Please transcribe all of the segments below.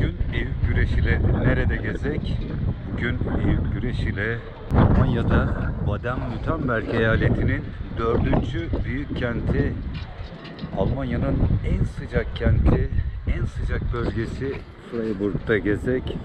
Bugün Eyüp Güreş ile nerede gezek? Bugün Eyüp Güreş ile Almanya'da Baden-Württemberg eyaletinin 4. büyük kenti, Almanya'nın en sıcak kenti, en sıcak bölgesi Freiburg'da gezek.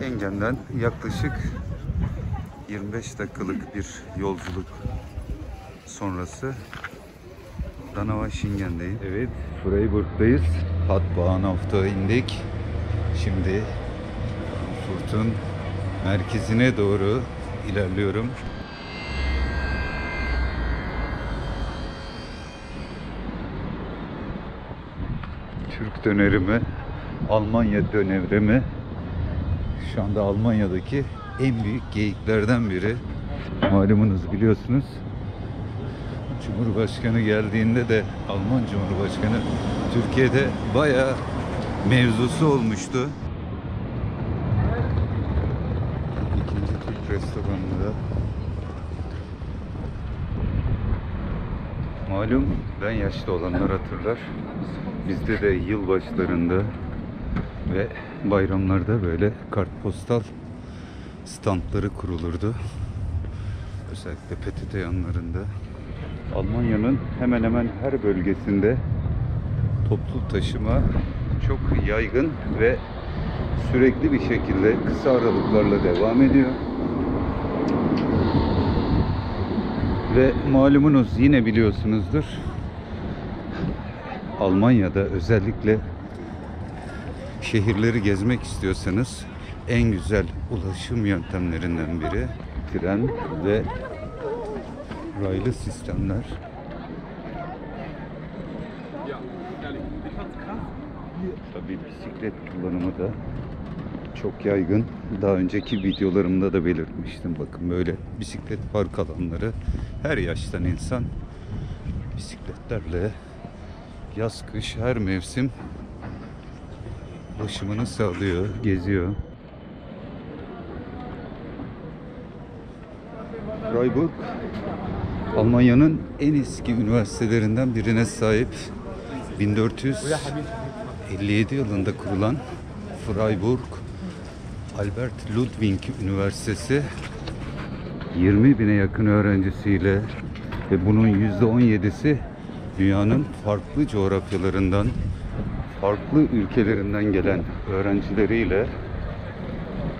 Engen'den yaklaşık 25 dakikalık bir yolculuk sonrası Donaueschingen'deyiz. Evet, Freiburg'dayız. Hauptbahnhof'ta indik. Şimdi Frankfurt'un merkezine doğru ilerliyorum. Türk döneri mi, Almanya döneri mi? Şu anda Almanya'daki en büyük geyiklerden biri. Malumunuz, biliyorsunuz. Cumhurbaşkanı geldiğinde de Alman Cumhurbaşkanı Türkiye'de bayağı mevzusu olmuştu. İkinci Türk restoranında. Malum, ben yaşlı olanlar hatırlar. Bizde de yılbaşlarında ve bayramlarda böyle kartpostal standları kurulurdu. Özellikle PTT yanlarında. Almanya'nın hemen hemen her bölgesinde toplu taşıma çok yaygın ve sürekli bir şekilde kısa aralıklarla devam ediyor. Ve malumunuz, yine biliyorsunuzdur, Almanya'da özellikle şehirleri gezmek istiyorsanız en güzel ulaşım yöntemlerinden biri tren ve raylı sistemler. Tabii bisiklet kullanımı da çok yaygın. Daha önceki videolarımda da belirtmiştim. Bakın, böyle bisiklet park alanları, her yaştan insan bisikletlerle yaz kış her mevsim ulaşımını sağlıyor, geziyor. Freiburg, Almanya'nın en eski üniversitelerinden birine sahip. 1457 yılında kurulan Freiburg Albert Ludwig Üniversitesi 20.000'e yakın öğrencisiyle ve bunun %17'si dünyanın farklı coğrafyalarından, farklı ülkelerinden gelen öğrencileriyle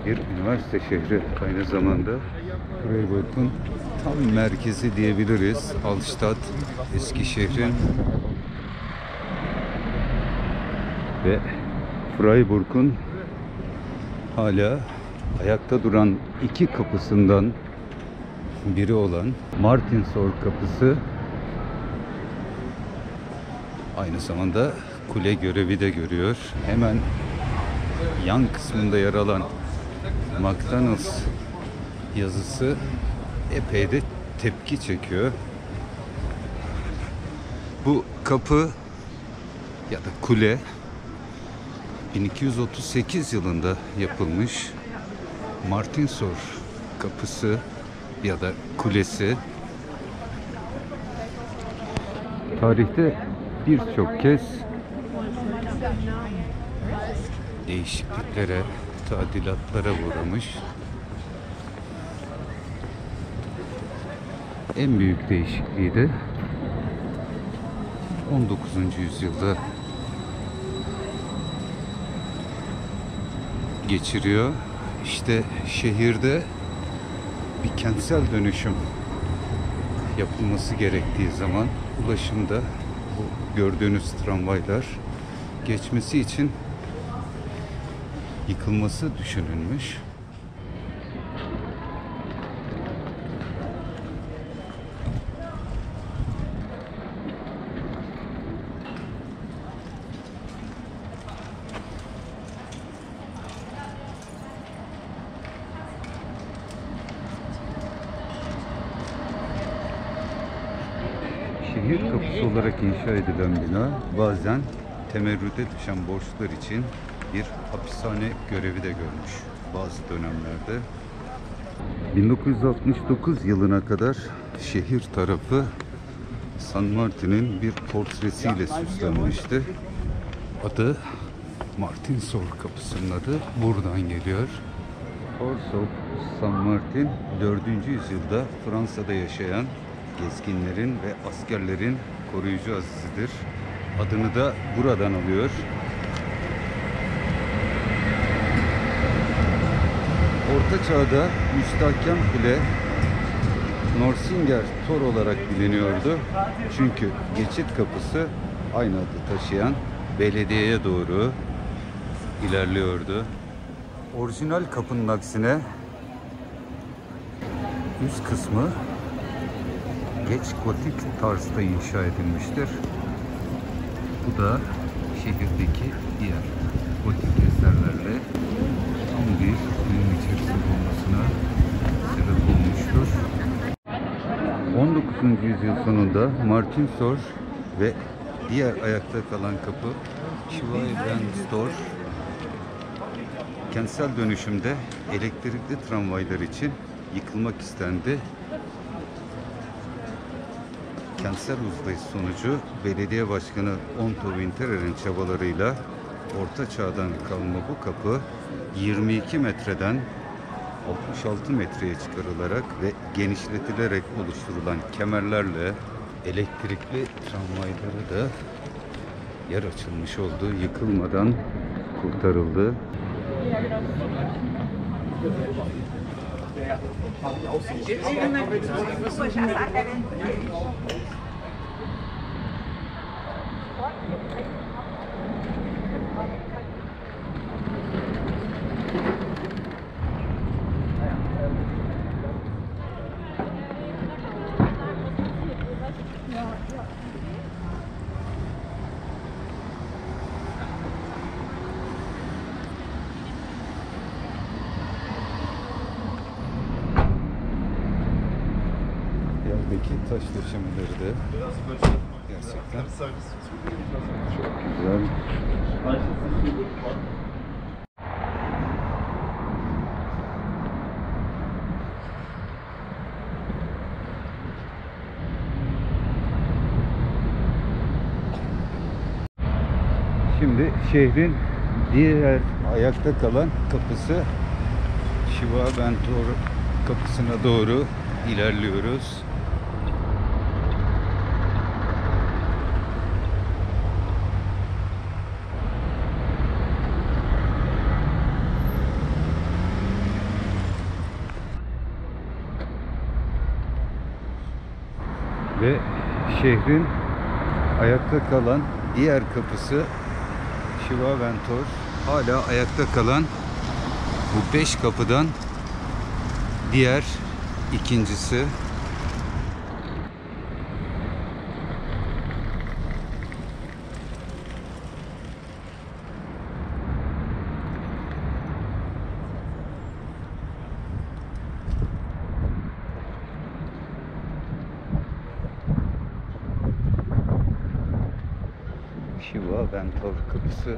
bir üniversite şehri. Aynı zamanda Freiburg'un tam merkezi diyebiliriz. Altstadt, eski şehrin ve Freiburg'un hala ayakta duran iki kapısından biri olan Martinstor kapısı aynı zamanda kule görevi de görüyor. Hemen yan kısmında yer alan McDonald's yazısı epey de tepki çekiyor. Bu kapı ya da kule 1238 yılında yapılmış. Martinstor kapısı ya da kulesi tarihte birçok kez değişikliklere, tadilatlara uğramış. En büyük değişikliği de 19. yüzyılda geçiriyor. İşte şehirde bir kentsel dönüşüm yapılması gerektiği zaman ulaşımda bu gördüğünüz tramvaylar geçmesi için yıkılması düşünülmüş. Şehir kapısı olarak inşa edilen bina bazen temerrüde düşen borçlar için bir hapishane görevi de görmüş bazı dönemlerde. 1969 yılına kadar şehir tarafı San Martin'in bir portresiyle süslenmişti. Adı Martinsor kapısının adı buradan geliyor. Porte of San Martin 4. yüzyılda Fransa'da yaşayan gezginlerin ve askerlerin koruyucu azizidir. Adını da buradan alıyor. Orta Çağ'da müstahkem kule Norsinger Tor olarak biliniyordu. Çünkü geçit kapısı aynı adı taşıyan belediyeye doğru ilerliyordu. Orijinal kapının aksine üst kısmı geç gotik tarzda inşa edilmiştir. Bu da şehirdeki diğer gotik eserlerle tam bir uyum içerisinde olmasına sebep olmuştur. 19. yüzyıl sonunda Martinsor ve diğer ayakta kalan kapı Schwalbentor kentsel dönüşümde elektrikli tramvaylar için yıkılmak istendi. Kentsel uzlaşı sonucu belediye başkanı Otto Winterer'in çabalarıyla Orta Çağ'dan kalma bu kapı 22 metreden 66 metreye çıkarılarak ve genişletilerek oluşturulan kemerlerle elektrikli tramvaylara da yer açılmış oldu. Yıkılmadan kurtarıldı. Yerdeki taş döşemeleri de gerçekten çok güzel. Şimdi şehrin diğer ayakta kalan kapısı Schwalbentor kapısına doğru ilerliyoruz. Ve şehrin ayakta kalan diğer kapısı Schwalbentor. Hala ayakta kalan bu 5 kapıdan diğer ikincisi. Schwalbentor kapısı.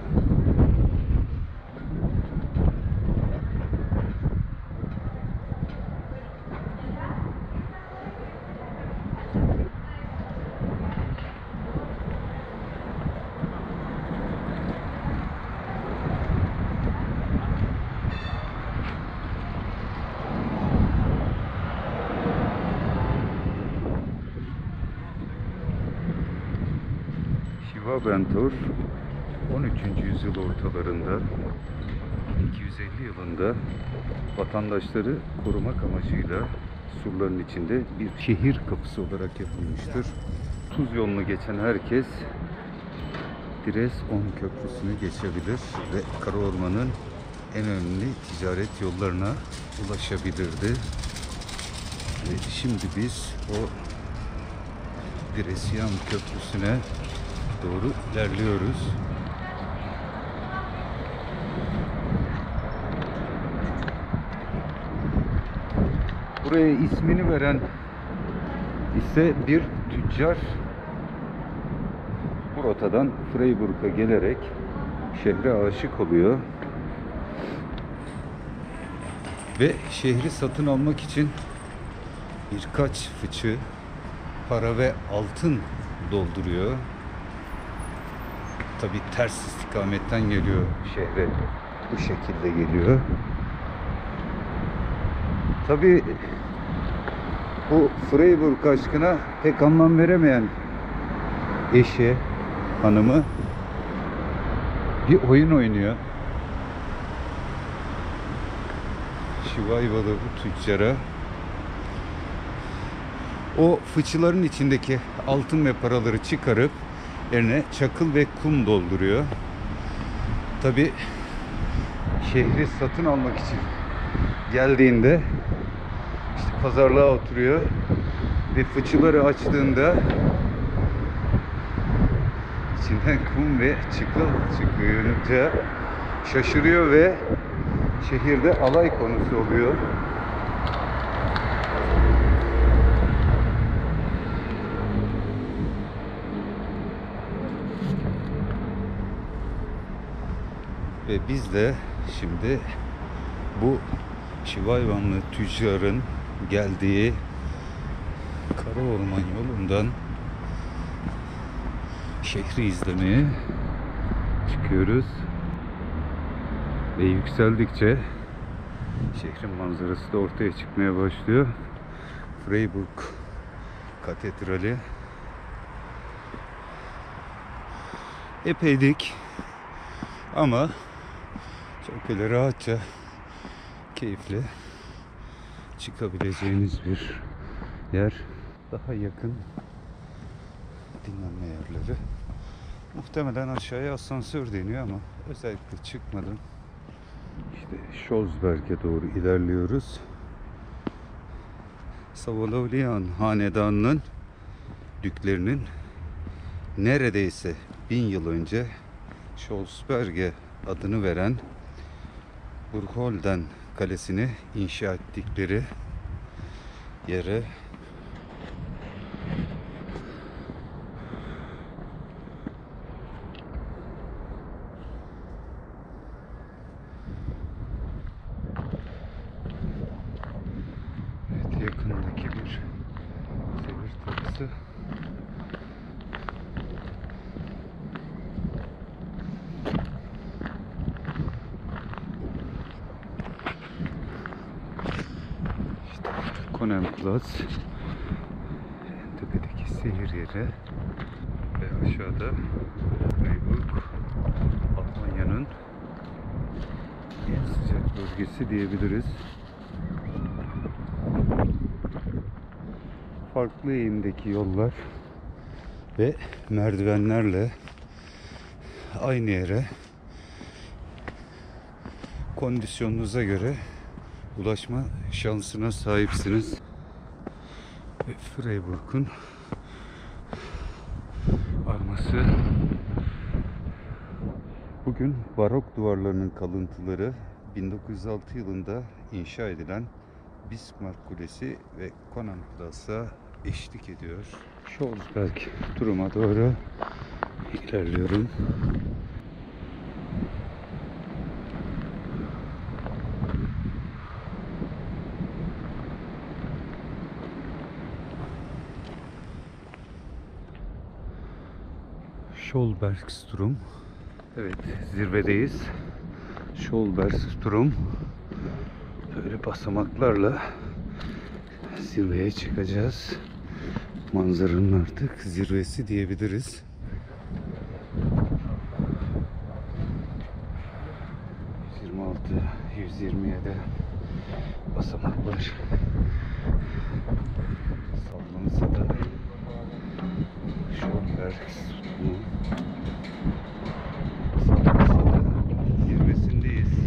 Schwalbentor 13. yüzyıl ortalarında 1250 yılında vatandaşları korumak amacıyla surların içinde bir şehir kapısı olarak yapılmıştır. Tuz yolunu geçen herkes Dires-On Köprüsü'nü geçebilir ve Karaorman'ın en önemli ticaret yollarına ulaşabilirdi. Ve şimdi biz o Dires-On Köprüsü'ne doğru ilerliyoruz. Buraya ismini veren ise bir tüccar bu rotadan Freiburg'a gelerek şehre aşık oluyor ve şehri satın almak için birkaç fıçı para ve altın dolduruyor. Tabi ters istikametten geliyor şehre, bu şekilde geliyor. Tabi bu Freiburg aşkına pek anlam veremeyen eşi, hanımı bir oyun oynuyor. Şivayvalı bu tüccara o fıçıların içindeki altın ve paraları çıkarıp yerine çakıl ve kum dolduruyor. Tabi şehri satın almak için geldiğinde işte pazarlığa oturuyor ve fıçıları açtığında içinden kum ve çakıl çıkınca şaşırıyor ve şehirde alay konusu oluyor. Ve biz de şimdi bu Şivayvanlı tüccarın geldiği Karaorman yolundan şehri izlemeye çıkıyoruz. Ve yükseldikçe şehrin manzarası da ortaya çıkmaya başlıyor. Freiburg Katedrali epey dik ama çok öyle rahatça, keyifli çıkabileceğiniz bir yer. Daha yakın dinlenme yerleri. Muhtemelen aşağıya asansör deniyor ama özellikle çıkmadım. İşte Scholzberg'e doğru ilerliyoruz. Savolovlian hanedanının düklerinin neredeyse 1000 yıl önce Scholzberg'e adını veren Burgholden Kalesi'ni inşa ettikleri yere yakındaki bir seyir taksi. İşte Konemplatz, tepedeki seyir yeri ve aşağıda Freiburg, Almanya'nın en sıcak bölgesi diyebiliriz. Farklı eğimdeki yollar ve merdivenlerle aynı yere kondisyonunuza göre ulaşma şansına sahipsiniz. Ve Freiburg'un arması. Bugün barok duvarlarının kalıntıları 1906 yılında inşa edilen Bismarck Kulesi ve Konenplatz'a eşlik ediyor. Scholzberg duruma doğru ilerliyorum. Scholbergsturm. Evet, zirvedeyiz. Scholbergsturm. Böyle basamaklarla zirveye çıkacağız. Manzaranın artık zirvesi diyebiliriz. ...26 227 basamak var. Sallansa da Schönberg bu. Sallansa da zirvesindeyiz.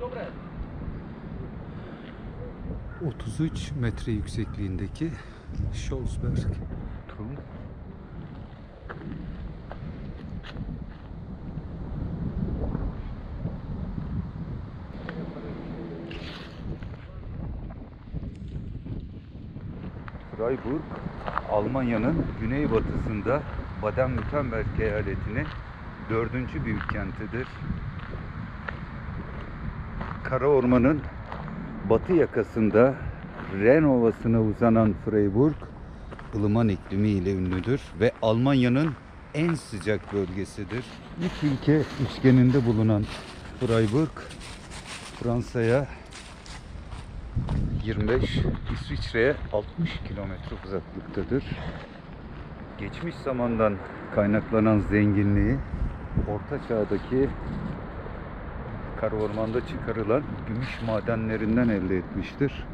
Dobre. 33 metre yüksekliğindeki Scholzberg Turm. Freiburg, Almanya'nın güneybatısında Baden-Württemberg eyaletinin 4. büyük kentidir. Karaorman'ın batı yakasında Ren Ovası'na uzanan Freiburg, ılıman iklimi ile ünlüdür ve Almanya'nın en sıcak bölgesidir. Üç ülke üçgeninde bulunan Freiburg, Fransa'ya 25, İsviçre'ye 60 kilometre uzaklıktadır. Geçmiş zamandan kaynaklanan zenginliği, Orta Çağ'daki Karaorman'da çıkarılan gümüş madenlerinden elde etmiştir.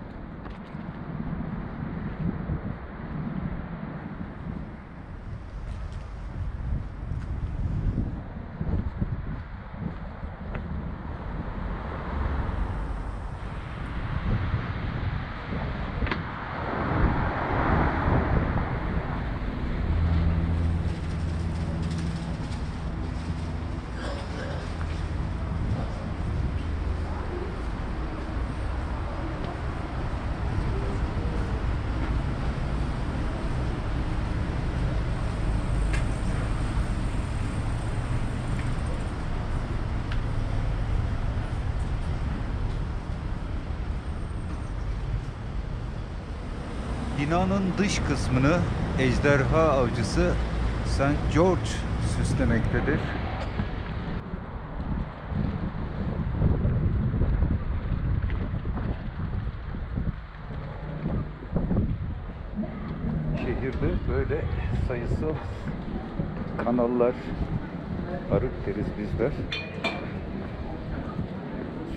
Binanın dış kısmını ejderha avcısı St. George süslemektedir. Şehirde böyle sayısız kanallar, arık deriz bizler,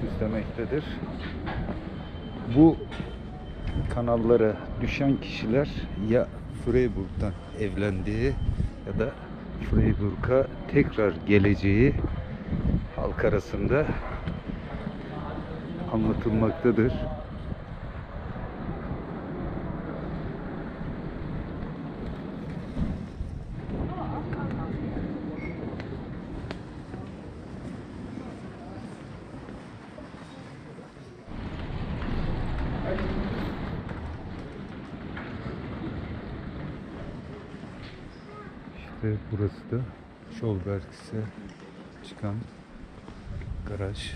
süslemektedir. Bu kanallara düşen kişiler ya Freiburg'dan evlendiği ya da Freiburg'a tekrar geleceği halk arasında anlatılmaktadır. İşte burası da Scholberg'e çıkan garaj.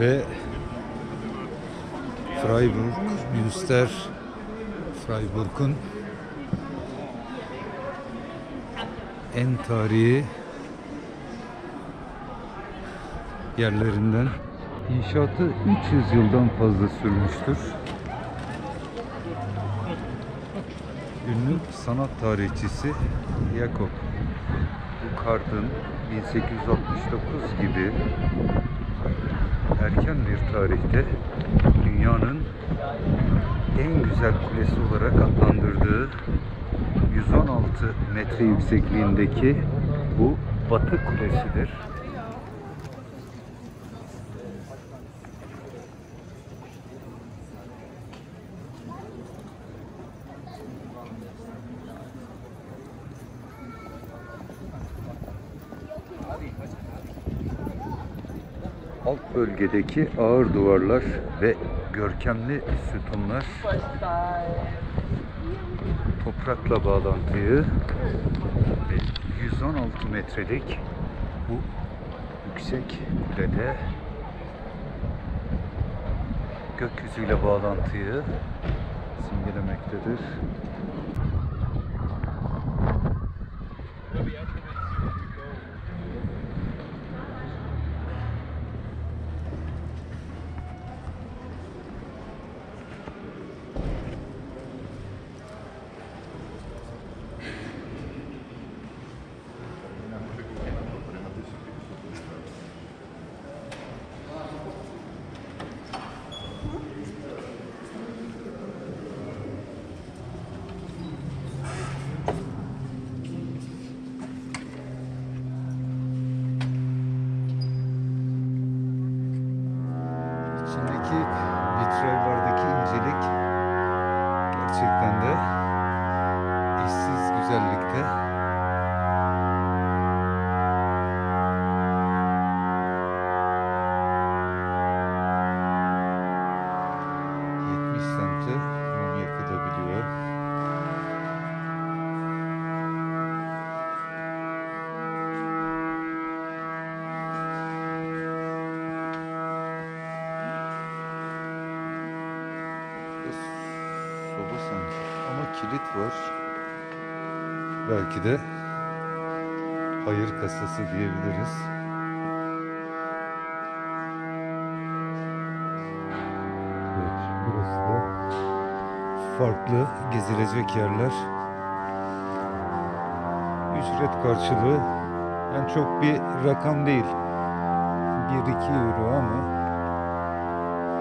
Ve Freiburg, Münster, Freiburg'un en tarihi yerlerinden. İnşaatı 300 yıldan fazla sürmüştür. Ünlü sanat tarihçisi Jakob Burckhardt'ın 1869 gibi erken bir tarihte dünyanın en güzel kulesi olarak adlandırdığı 116 metre yüksekliğindeki bu Batı Kulesi'dir. alt bölgedeki ağır duvarlar ve görkemli sütunlar toprakla bağlantıyı ve 116 metrelik bu yüksek kulede gökyüzüyle bağlantıyı simgelemektedir. İçindeki vitraylardaki incelik gerçekten de eşsiz güzellikte. Semti mum yakılabiliyor. Soba sanki ama kilit var. Belki de hayır kasası diyebiliriz. Burası da farklı gezilecek yerler. Ücret karşılığı yani çok bir rakam değil. 1-2 euro ama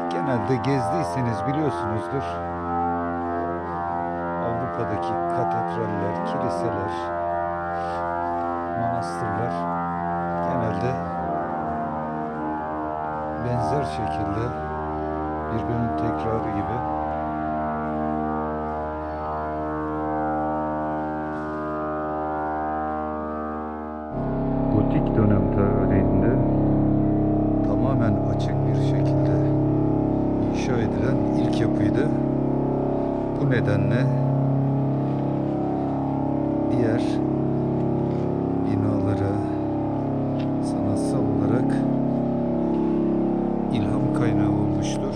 genelde gezdiyseniz biliyorsunuzdur. Avrupa'daki katedraller, kiliseler, manastırlar genelde benzer şekilde birbirinin tekrarı gibi. Gotik dönem tarihinde tamamen açık bir şekilde inşa edilen ilk yapıydı. Bu nedenle diğer binalara sanatsal olarak ilham kaynağı olmuştur.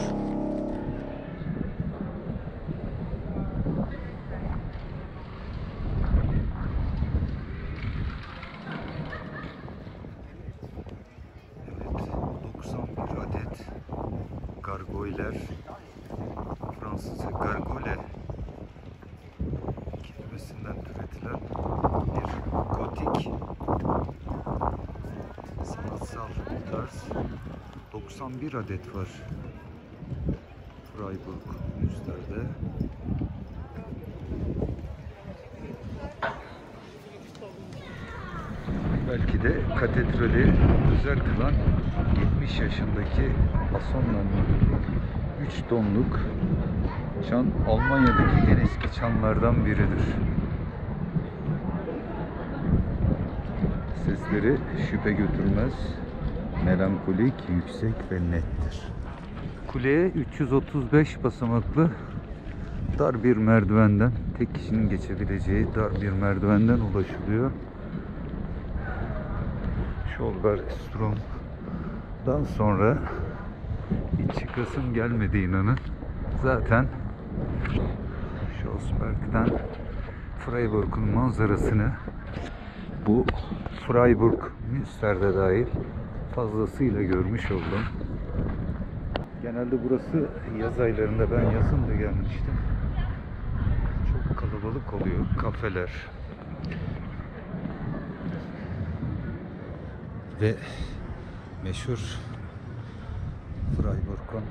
Gargoyler, Fransızca gargole kelimesinden türetilen bir gotik sanatsal tarz 91 adet var Freiburg Münster'de. Belki de katedrali özel kılan 70 yaşındaki Hasonlan'ın 3 tonluk çan Almanya'daki en eski çanlardan biridir. Sesleri şüphe götürmez, melankolik, yüksek ve nettir. Kuleye 335 basamaklı dar bir merdivenden, tek kişinin geçebileceği dar bir merdivenden ulaşılıyor. Schönbergstrom'dan sonra hiç çıkasım gelmedi inanın. Zaten Schlossberg'den Freiburg'un manzarasını bu Freiburg Münster'de dahil fazlasıyla görmüş oldum. Genelde burası yaz aylarında, ben yazın da gelmiştim. Çok kalabalık oluyor kafeler. Ve meşhur Freiburg'un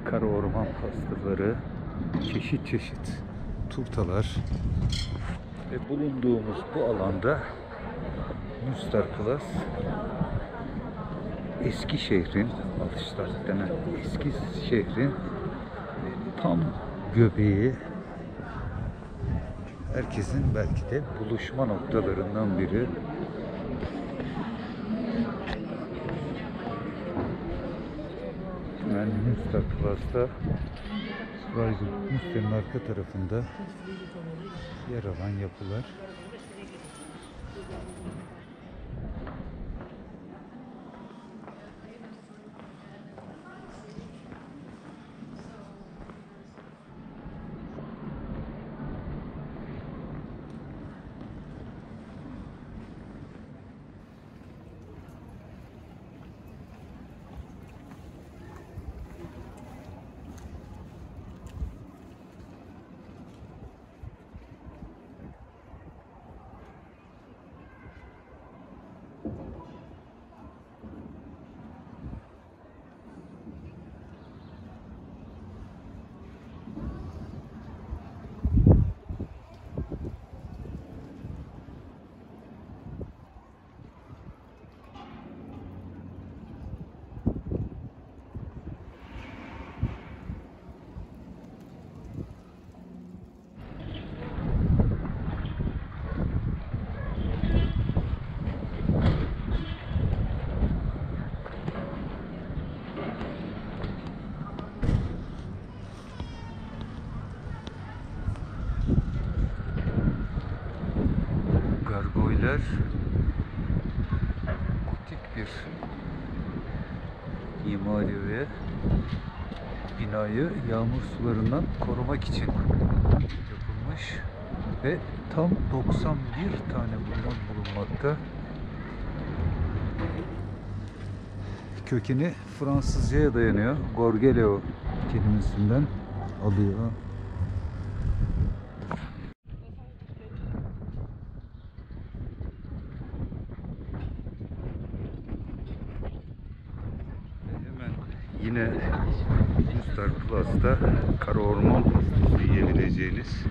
kara orman pastaları, çeşit çeşit turtalar ve bulunduğumuz bu alanda Münsterplatz eski şehrin, Altstadt denen eski şehrin tam göbeği, herkesin belki de buluşma noktalarından biri. Hemen Münster Plus'ta Zweigelt Münster'in arka tarafında yer alan yapılar. Gargoyler gotik bir mimari ve binayı yağmur sularından korumak için yapılmış ve tam 91 tane bundan bulunmakta. Kökeni Fransızcaya dayanıyor. Gorgeleo kelimesinden alıyor. Yine Münster Plus'ta kara orman pastası yiyebileceğiniz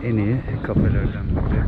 en iyi kafelerden biri.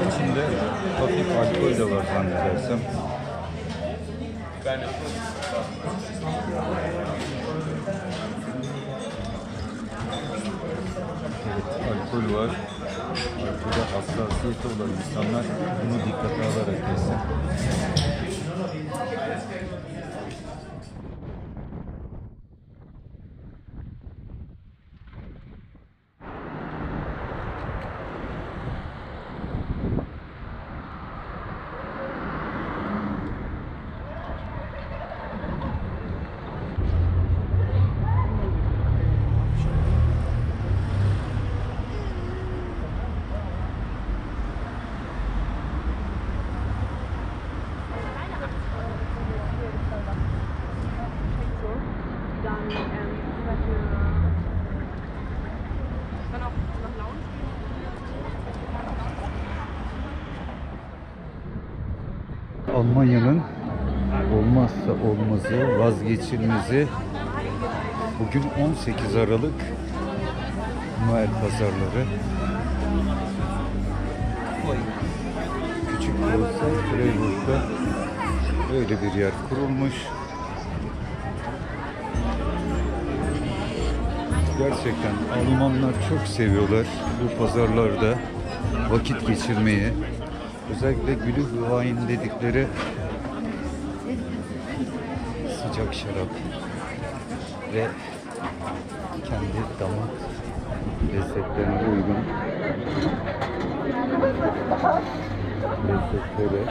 İçinde hafif alkol de var zannedersem. Evet, alkol var. Alkolde hassasiyeti olan insanlar bunu dikkate alarak yesin. Almanya'nın olmazsa olmazı, vazgeçilmezi bugün 18 Aralık Noel pazarları. Küçük de olsa Freiburg'da böyle bir yer kurulmuş. Gerçekten Almanlar çok seviyorlar bu pazarlarda vakit geçirmeyi. Özellikle Glühwein dedikleri sıcak şarap ve kendi damak lezzetlerine uygun lezzetleri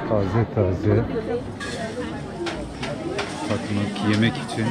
taze tatmak, yemek için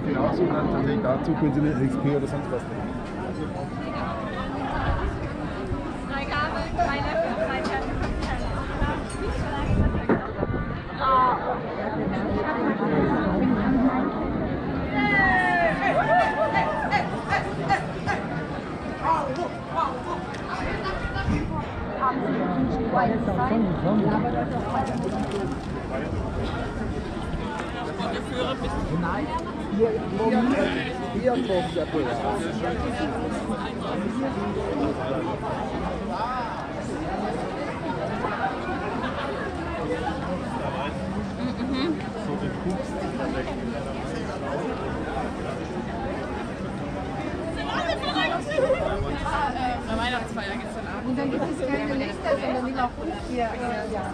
Genauso dann tatsächlich dazu können Sie eine XP oder sonst was nehmen. Weihnachtsfeier gestern Abend. Und dann gibt es keine Lichter, sondern die noch hier. Ja.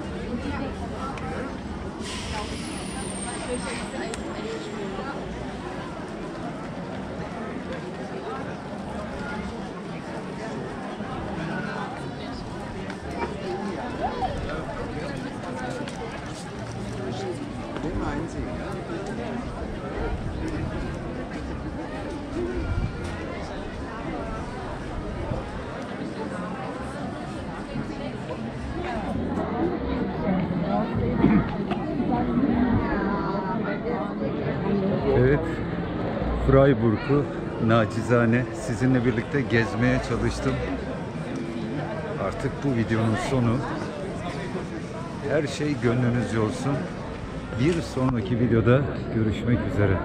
Evet, Freiburg'u nacizane sizinle birlikte gezmeye çalıştım. Artık bu videonun sonu. Her şey gönlünüzce olsun. Bir sonraki videoda görüşmek üzere.